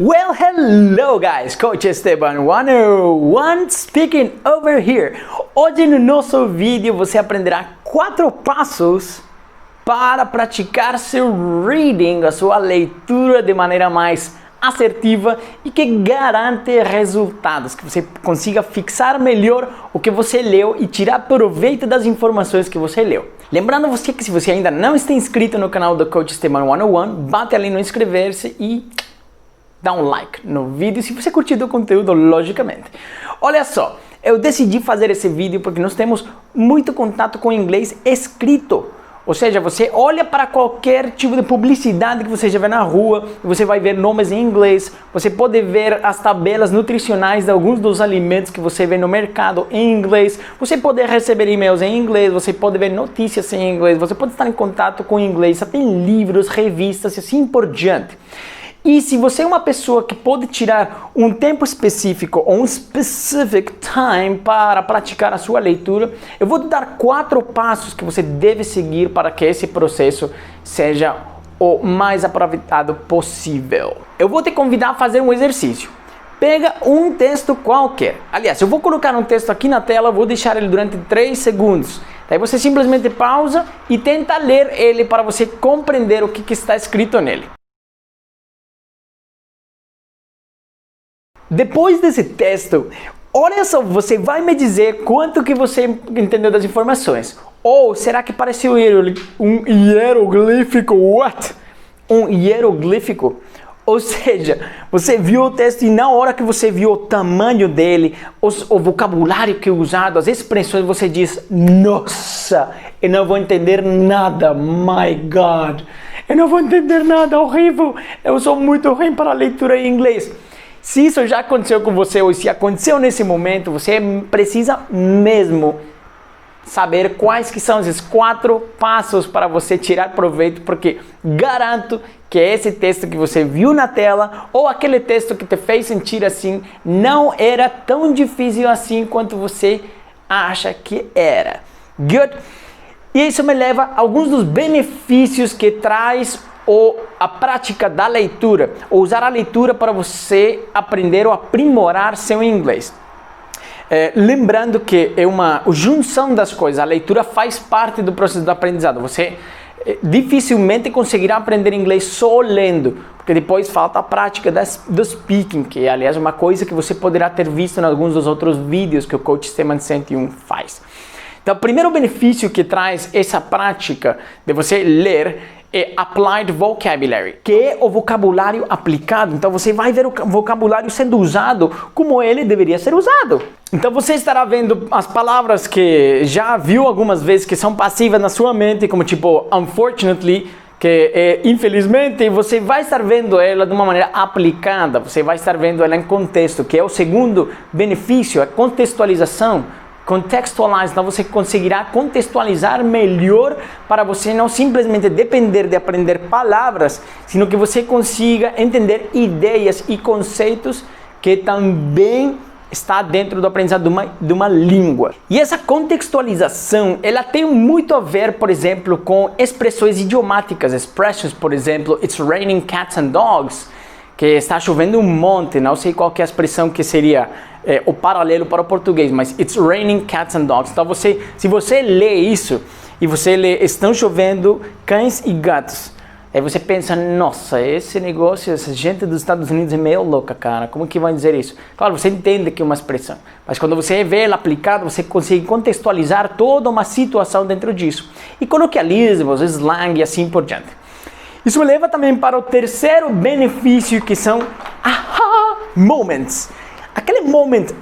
Well, hello guys, Coach Esteban 101 speaking over here. Hoje no nosso vídeo você aprenderá 4 passos para praticar seu reading, a sua leitura de maneira mais assertiva e que garante resultados, que você consiga fixar melhor o que você leu e tirar proveito das informações que você leu. Lembrando você que se você ainda não está inscrito no canal do Coach Esteban 101, bate ali no inscrever-se e dá um like no vídeo se você curtiu o conteúdo, logicamente. Olha só, eu decidi fazer esse vídeo porque nós temos muito contato com inglês escrito. Ou seja, você olha para qualquer tipo de publicidade que você já vê na rua, e você vai ver nomes em inglês, você pode ver as tabelas nutricionais de alguns dos alimentos que você vê no mercado em inglês, você pode receber e-mails em inglês, você pode ver notícias em inglês, você pode estar em contato com inglês, até em livros, revistas e assim por diante. E se você é uma pessoa que pode tirar um tempo específico ou um specific time para praticar a sua leitura, eu vou te dar 4 passos que você deve seguir para que esse processo seja o mais aproveitado possível. Eu vou te convidar a fazer um exercício. Pega um texto qualquer. Aliás, eu vou colocar um texto aqui na tela, vou deixar ele durante 3 segundos. Daí você simplesmente pausa e tenta ler ele para você compreender o que está escrito nele. Depois desse texto, olha só, você vai me dizer quanto que você entendeu das informações. Ou será que pareceu um hieroglífico? What? Um hieroglífico? Ou seja, você viu o texto e na hora que você viu o tamanho dele, o vocabulário que é usado, as expressões, você diz, nossa, eu não vou entender nada, my God. Eu não vou entender nada, horrível. Eu sou muito ruim para a leitura em inglês. Se isso já aconteceu com você ou se aconteceu nesse momento, você precisa mesmo saber quais que são esses 4 passos para você tirar proveito, porque garanto que esse texto que você viu na tela ou aquele texto que te fez sentir assim não era tão difícil assim quanto você acha que era. Good? E isso me leva a alguns dos benefícios que traz a prática da leitura, ou usar a leitura para você aprender ou aprimorar seu inglês. Lembrando que é uma junção das coisas, a leitura faz parte do processo do aprendizado. Você dificilmente conseguirá aprender inglês só lendo, porque depois falta a prática do speaking, que é, aliás, uma coisa que você poderá ter visto em alguns dos outros vídeos que o Coach Esteban 101 faz. Então, o primeiro benefício que traz essa prática de você ler é Applied Vocabulary, que é o vocabulário aplicado. Então você vai ver o vocabulário sendo usado como ele deveria ser usado. Então você estará vendo as palavras que já viu algumas vezes que são passivas na sua mente, como tipo unfortunately, que é infelizmente, e você vai estar vendo ela de uma maneira aplicada, você vai estar vendo ela em contexto, que é o segundo benefício, a contextualização. Contextualize, então você conseguirá contextualizar melhor para você não simplesmente depender de aprender palavras, sino que você consiga entender ideias e conceitos que também está dentro do aprendizado de uma língua. E essa contextualização, ela tem muito a ver, por exemplo, com expressões idiomáticas, expressions, por exemplo, it's raining cats and dogs, que está chovendo um monte, não sei qual que é a expressão que seria o paralelo para o português, mas it's raining cats and dogs. Então se você lê isso e você lê estão chovendo cães e gatos, aí você pensa, nossa, esse negócio, essa gente dos Estados Unidos é meio louca, cara, como que vai dizer isso? Claro, você entende que é uma expressão, mas quando você vê ela aplicada, você consegue contextualizar toda uma situação dentro disso. E coloquialismos, slang e assim por diante. Isso me leva também para o terceiro benefício, que são aha moments. Aquele momento,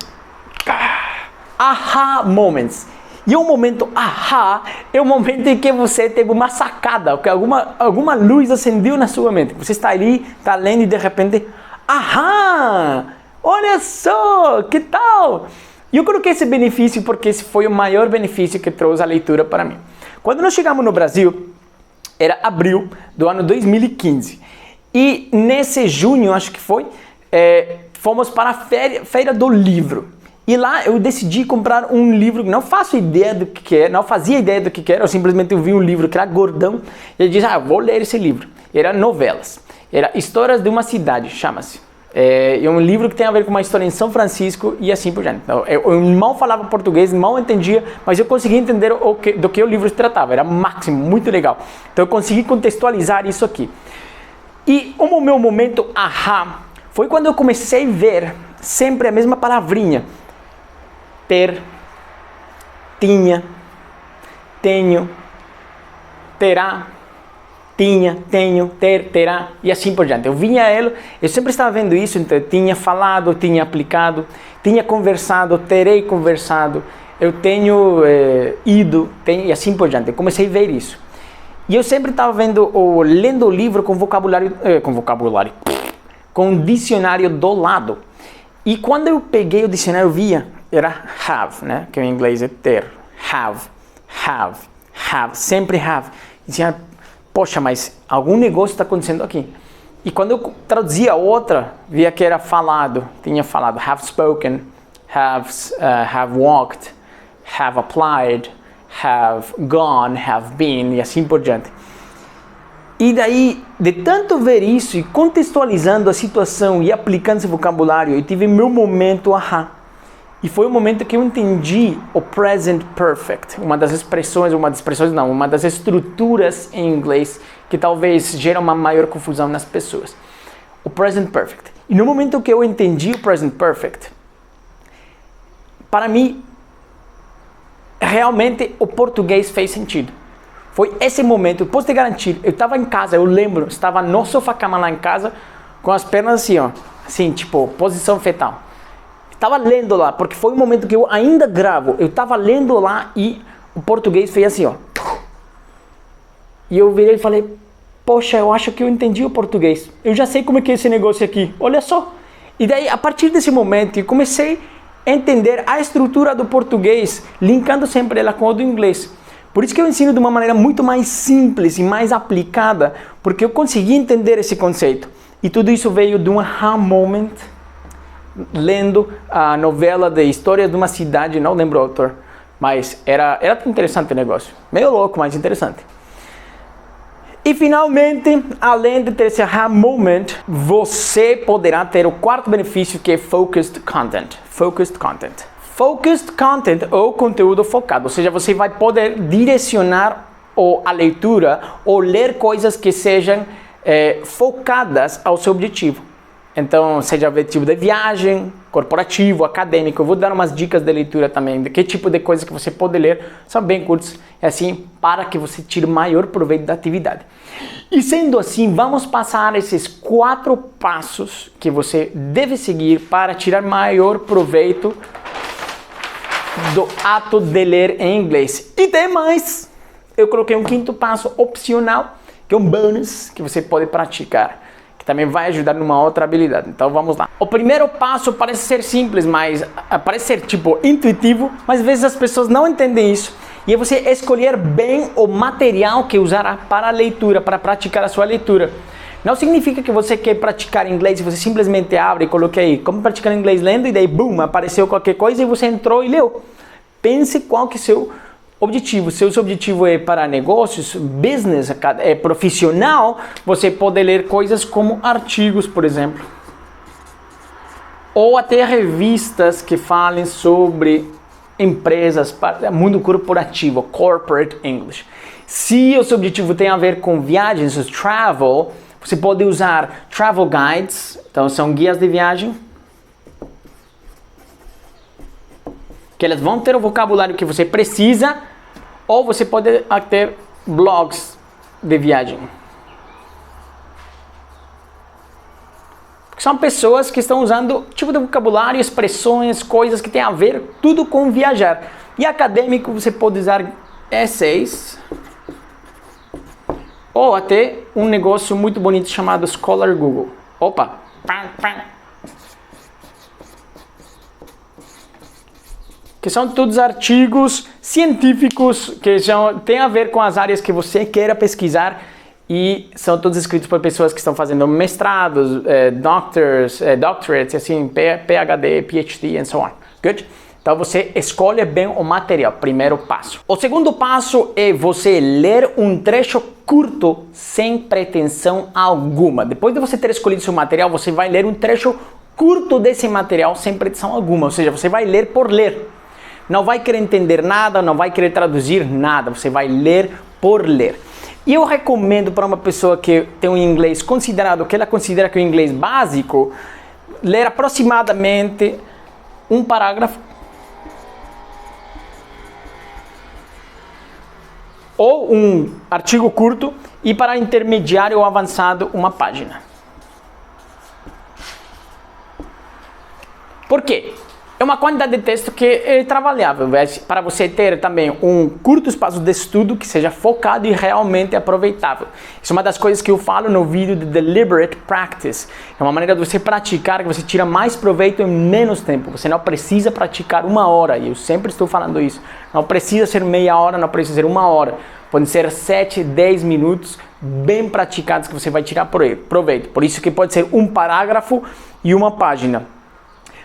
aha moments. E o momento aha é o momento em que você teve uma sacada, que alguma luz acendeu na sua mente. Você está ali, está lendo e de repente, aha, olha só, que tal? E eu coloquei esse benefício porque esse foi o maior benefício que trouxe a leitura para mim. Quando nós chegamos no Brasil, era abril do ano 2015. E nesse junho, acho que foi, fomos para a feira do livro. E lá eu decidi comprar um livro que não faço ideia do que é, não fazia ideia do que era, eu simplesmente vi um livro que era gordão e eu disse, vou ler esse livro. Era novelas, era Histórias de uma Cidade, chama-se. É um livro que tem a ver com uma história em São Francisco e assim por diante. Então, eu mal falava português, mal entendia, mas eu consegui entender do que o livro se tratava. Era máximo, muito legal. Então eu consegui contextualizar isso aqui. E o meu momento ahá foi quando eu comecei a ver sempre a mesma palavrinha. Ter, tinha, tenho, terá, tinha, tenho, ter, terá e assim por diante. Eu sempre estava vendo isso, então eu tinha falado, tinha aplicado, tinha conversado, terei conversado, eu tenho ido, e assim por diante. Eu comecei a ver isso. E eu sempre estava lendo o livro com com dicionário do lado. E quando eu peguei o dicionário, eu via, era have, né? Que em inglês é ter. Have, sempre have. E dizia, poxa, mas algum negócio está acontecendo aqui. E quando eu traduzia outra, via que era falado. Tinha falado, have spoken, have walked, have applied, have gone, have been, e assim por diante. E daí, de tanto ver isso e contextualizando a situação e aplicando esse vocabulário, eu tive meu momento ahá. E foi o momento que eu entendi o present perfect, uma das estruturas em inglês que talvez gera uma maior confusão nas pessoas. O present perfect. E no momento que eu entendi o present perfect, para mim, realmente o português fez sentido. Foi esse momento, eu posso te garantir, eu estava em casa, eu lembro, estava no sofá-cama lá em casa, com as pernas assim, ó, assim, tipo, posição fetal. Estava lendo lá, porque foi um momento que eu ainda gravo, eu estava lendo lá e o português fez assim, ó. E eu virei e falei, poxa, eu acho que eu entendi o português, eu já sei como é que é esse negócio aqui, olha só. E daí, a partir desse momento, eu comecei a entender a estrutura do português, linkando sempre ela com o do inglês. Por isso que eu ensino de uma maneira muito mais simples e mais aplicada, porque eu consegui entender esse conceito. E tudo isso veio de um aha moment, lendo a novela de História de uma Cidade, não lembro o autor, mas era interessante o negócio. Meio louco, mas interessante. E finalmente, além de ter esse aha moment, você poderá ter o quarto benefício, que é focused content. Focused content. Focused content ou conteúdo focado, ou seja, você vai poder direcionar a leitura ou ler coisas que sejam focadas ao seu objetivo. Então, seja objetivo de viagem, corporativo, acadêmico. Eu vou dar umas dicas de leitura também, de que tipo de coisa que você pode ler, são bem curtos, assim, para que você tire o maior proveito da atividade. E sendo assim, vamos passar esses 4 passos que você deve seguir para tirar maior proveito do ato de ler em inglês. E tem mais, eu coloquei um 5º passo opcional, que é um bônus que você pode praticar, que também vai ajudar numa outra habilidade. Então vamos lá. O primeiro passo parece ser simples, mas parece ser tipo intuitivo, mas às vezes as pessoas não entendem isso. E é você escolher bem o material que usará para a leitura, para praticar a sua leitura. Não significa que você quer praticar inglês e você simplesmente abre e coloca aí como praticar inglês lendo e daí, boom, apareceu qualquer coisa e você entrou e leu. Pense qual que é o seu objetivo. Se o seu objetivo é para negócios, business, é profissional, você pode ler coisas como artigos, por exemplo. Ou até revistas que falem sobre empresas, mundo corporativo, corporate English. Se o seu objetivo tem a ver com viagens, travel, você pode usar travel guides, então são guias de viagem, que elas vão ter o vocabulário que você precisa, ou você pode ter blogs de viagem. São pessoas que estão usando tipo de vocabulário, expressões, coisas que tem a ver tudo com viajar. E acadêmico você pode usar essays, ou até um negócio muito bonito chamado Scholar Google. Opa! Que são todos artigos científicos que têm a ver com as áreas que você queira pesquisar e são todos escritos por pessoas que estão fazendo mestrados, doctorates, assim, PhD, PhD and so on. Good? Então você escolhe bem o material, primeiro passo. O segundo passo é você ler um trecho curto, sem pretensão alguma. Depois de você ter escolhido seu material, você vai ler um trecho curto desse material sem pretensão alguma, ou seja, você vai ler por ler. Não vai querer entender nada, não vai querer traduzir nada, você vai ler por ler. E eu recomendo para uma pessoa que tem um inglês considerado, que ela considera que é um inglês básico, ler aproximadamente um parágrafo ou um artigo curto e para intermediário ou avançado uma página. Por quê? É uma quantidade de texto que é trabalhável, para você ter também um curto espaço de estudo que seja focado e realmente aproveitável. Isso é uma das coisas que eu falo no vídeo de Deliberate Practice. É uma maneira de você praticar que você tira mais proveito em menos tempo. Você não precisa praticar 1 hora, e eu sempre estou falando isso. Não precisa ser meia hora, não precisa ser 1 hora. Podem ser 7, 10 minutos bem praticados que você vai tirar proveito. Por isso que pode ser um parágrafo e uma página.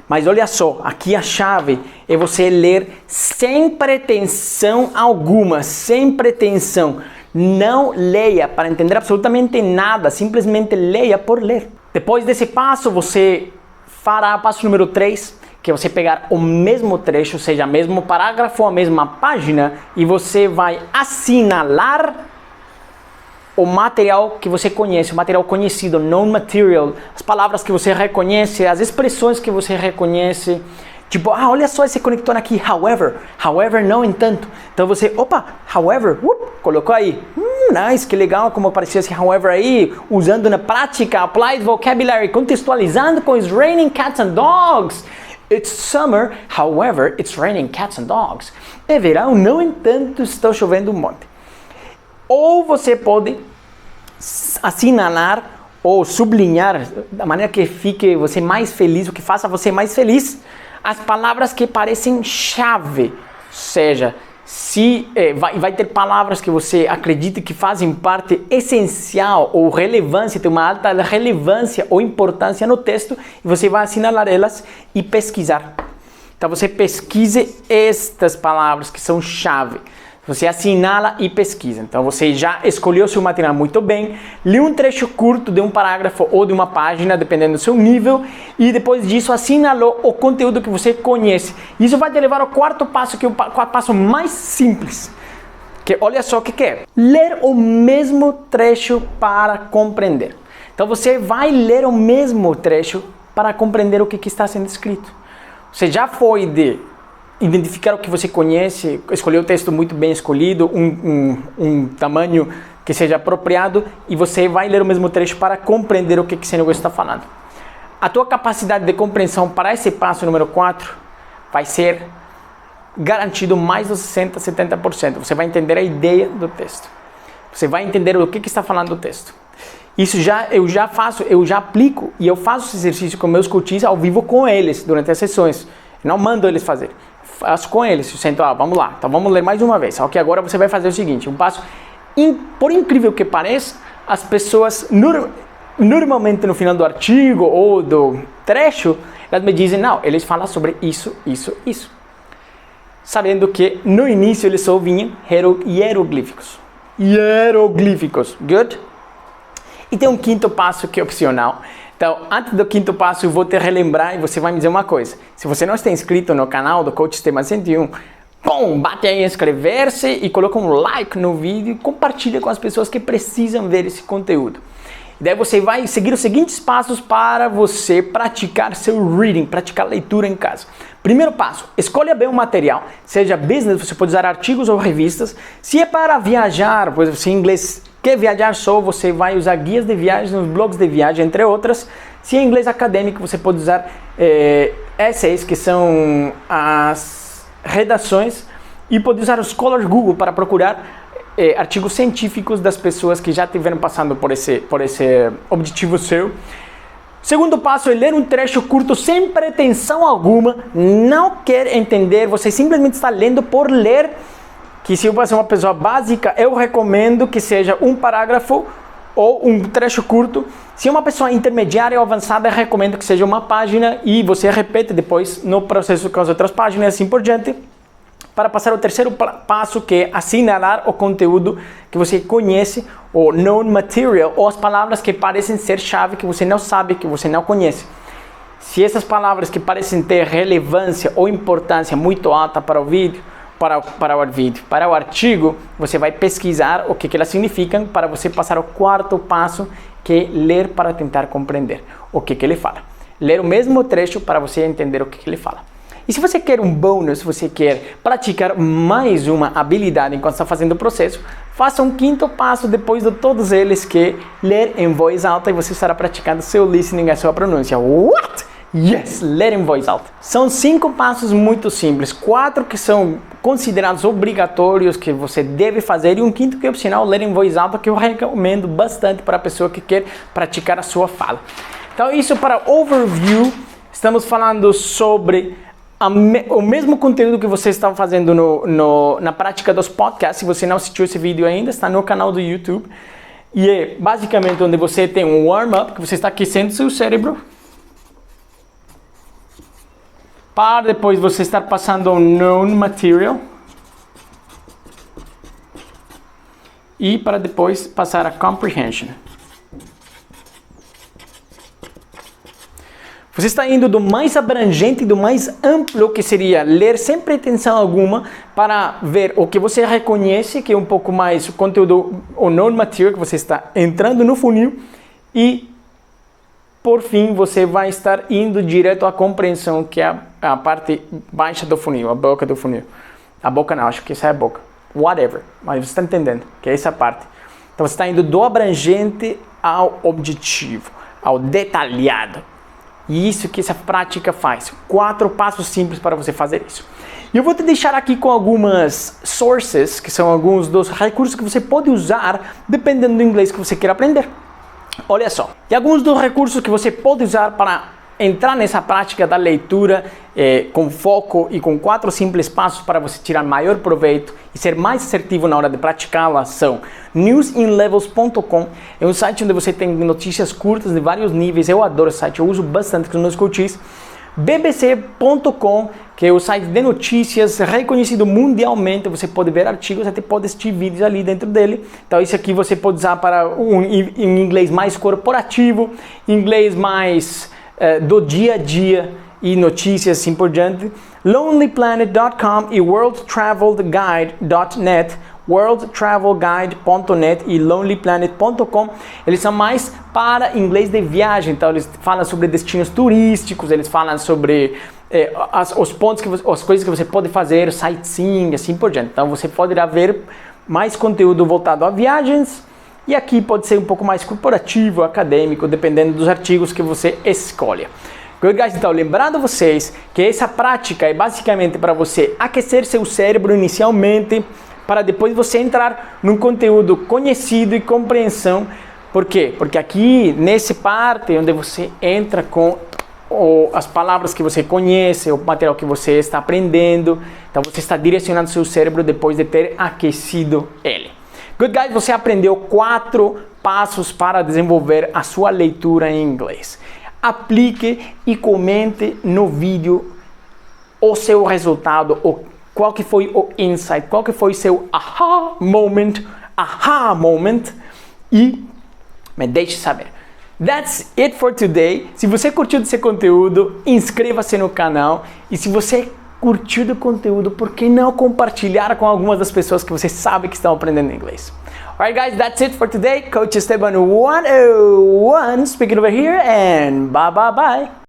Mas olha só, aqui a chave é você ler sem pretensão alguma, sem pretensão. Não leia para entender absolutamente nada, simplesmente leia por ler. Depois desse passo, você fará o passo número 3, que é você pegar o mesmo trecho, ou seja, o mesmo parágrafo, a mesma página, e você vai assinalar o material que você conhece, o material conhecido, known material, as palavras que você reconhece, as expressões que você reconhece, tipo, olha só esse conector aqui, however, não entanto. Então você, however, colocou aí, nice, que legal como apareceu esse however aí, usando na prática, applied vocabulary, contextualizando com It's raining cats and dogs. It's summer, however, it's raining cats and dogs. É verão, no entanto, está chovendo um monte. Ou você pode assinalar ou sublinhar da maneira que fique você mais feliz, o que faça você mais feliz, as palavras que parecem chave. Ou seja, se vai ter palavras que você acredita que fazem parte essencial ou relevância, tem uma alta relevância ou importância no texto, e você vai assinalar elas e pesquisar. Então você pesquise estas palavras que são chave. Você assinala e pesquisa. Então você já escolheu seu material muito bem, lê um trecho curto de um parágrafo ou de uma página, dependendo do seu nível, e depois disso assinalou o conteúdo que você conhece. Isso vai te levar ao quarto passo, que é o passo mais simples. Que olha só o que é. Ler o mesmo trecho para compreender. Então você vai ler o mesmo trecho para compreender o que está sendo escrito. Você já foi de identificar o que você conhece, escolher o texto muito bem escolhido, um tamanho que seja apropriado, e você vai ler o mesmo trecho para compreender o que esse negócio está falando. A tua capacidade de compreensão para esse passo número 4 vai ser garantido mais de 60%, 70%. Você vai entender a ideia do texto. Você vai entender o que está falando do texto. Isso eu já aplico, e eu faço esse exercício com meus coaches ao vivo com eles durante as sessões. Eu não mando eles fazer. Faço com eles, eu sento, vamos lá, então vamos ler mais uma vez. Só que agora você vai fazer o seguinte, um passo, por incrível que pareça, as pessoas normalmente no final do artigo ou do trecho, elas me dizem, não, eles falam sobre isso, sabendo que no início eles só vinham hieroglíficos, good? E tem um quinto passo que é opcional. Então, antes do quinto passo, eu vou te relembrar e você vai me dizer uma coisa. Se você não está inscrito no canal do Coach Sistema 101, bate aí em inscrever-se e coloca um like no vídeo e compartilha com as pessoas que precisam ver esse conteúdo. E daí você vai seguir os seguintes passos para você praticar seu reading, praticar leitura em casa. Primeiro passo, escolha bem o material. Seja business, você pode usar artigos ou revistas. Se é para viajar, pois você em inglês quer viajar só, você vai usar guias de viagem, nos blogs de viagem, entre outras. Se é inglês acadêmico, você pode usar essays, que são as redações, e pode usar os Scholar Google para procurar artigos científicos das pessoas que já estiveram passando por esse objetivo seu. Segundo passo é ler um trecho curto sem pretensão alguma, não quer entender, você simplesmente está lendo por ler, que se você é uma pessoa básica, eu recomendo que seja um parágrafo ou um trecho curto. Se é uma pessoa intermediária ou avançada, eu recomendo que seja uma página e você repete depois no processo com as outras páginas e assim por diante. para passar ao terceiro passo, que é assinalar o conteúdo que você conhece, o known material, ou as palavras que parecem ser chave, que você não sabe, que você não conhece. Se essas palavras que parecem ter relevância ou importância muito alta para o vídeo, para o artigo, você vai pesquisar o que elas significam para você passar ao quarto passo, que é ler para tentar compreender o que ele fala. Ler o mesmo trecho para você entender o que ele fala. E se você quer um bônus, se você quer praticar mais uma habilidade enquanto está fazendo o processo, faça um quinto passo depois de todos eles, que é ler em voz alta, e você estará praticando seu listening, a sua pronúncia. What? Yes, ler em voz alta. São 5 passos muito simples, 4 que são considerados obrigatórios, que você deve fazer, e um quinto que é opcional, ler em voz alta, que eu recomendo bastante para a pessoa que quer praticar a sua fala. Então isso para overview. Estamos falando sobre o mesmo conteúdo que você estava fazendo na prática dos podcasts. Se você não assistiu esse vídeo ainda, está no canal do YouTube. E é basicamente onde você tem um warm-up, que você está aquecendo seu cérebro, para depois você estar passando ao known material, e para depois passar a comprehension. Você está indo do mais abrangente e do mais amplo, que seria ler sem pretensão alguma, para ver o que você reconhece, que é um pouco mais o conteúdo, o known material, que você está entrando no funil, e por fim você vai estar indo direto à compreensão, que é a parte baixa do funil, a boca do funil. A boca não, acho que essa é a boca. Whatever, mas você está entendendo, que é essa parte. Então você está indo do abrangente ao objetivo, ao detalhado. E isso que essa prática faz. 4 passos simples para você fazer isso. E eu vou te deixar aqui com algumas sources, que são alguns dos recursos que você pode usar dependendo do inglês que você queira aprender. Olha só, tem alguns dos recursos que você pode usar para entrar nessa prática da leitura com foco e com 4 simples passos para você tirar maior proveito e ser mais assertivo na hora de praticá-la. São newsinlevels.com, é um site onde você tem notícias curtas de vários níveis. Eu adoro esse site, eu uso bastante com os meus coaches. bbc.com, que é o site de notícias reconhecido mundialmente. Você pode ver artigos, até pode assistir vídeos ali dentro dele. Então isso aqui você pode usar para em inglês mais corporativo, inglês mais do dia a dia e notícias assim por diante. lonelyplanet.com e worldtravelguide.net, worldtravelguide.net e lonelyplanet.com. Eles são mais para inglês de viagem, então eles falam sobre destinos turísticos, eles falam sobre os pontos, as coisas que você pode fazer, sightseeing, assim por diante. Então você poderá ver mais conteúdo voltado a viagens, e aqui pode ser um pouco mais corporativo, acadêmico, dependendo dos artigos que você escolha. Good guys, então lembrando vocês que essa prática é basicamente para você aquecer seu cérebro inicialmente, para depois você entrar num conteúdo conhecido e compreensão. Por quê? Porque aqui, nessa parte onde você entra com as palavras que você conhece, o material que você está aprendendo, então você está direcionando seu cérebro depois de ter aquecido ele. Good guys, você aprendeu 4 passos para desenvolver a sua leitura em inglês. Aplique e comente no vídeo o seu resultado, qual que foi o insight, qual que foi seu aha moment, e me deixe saber. That's it for today. Se você curtiu esse conteúdo, inscreva-se no canal, e se você curtiu o conteúdo, por que não compartilhar com algumas das pessoas que você sabe que estão aprendendo inglês? Alright guys, that's it for today. Coach Esteban 101 speaking over here, and bye.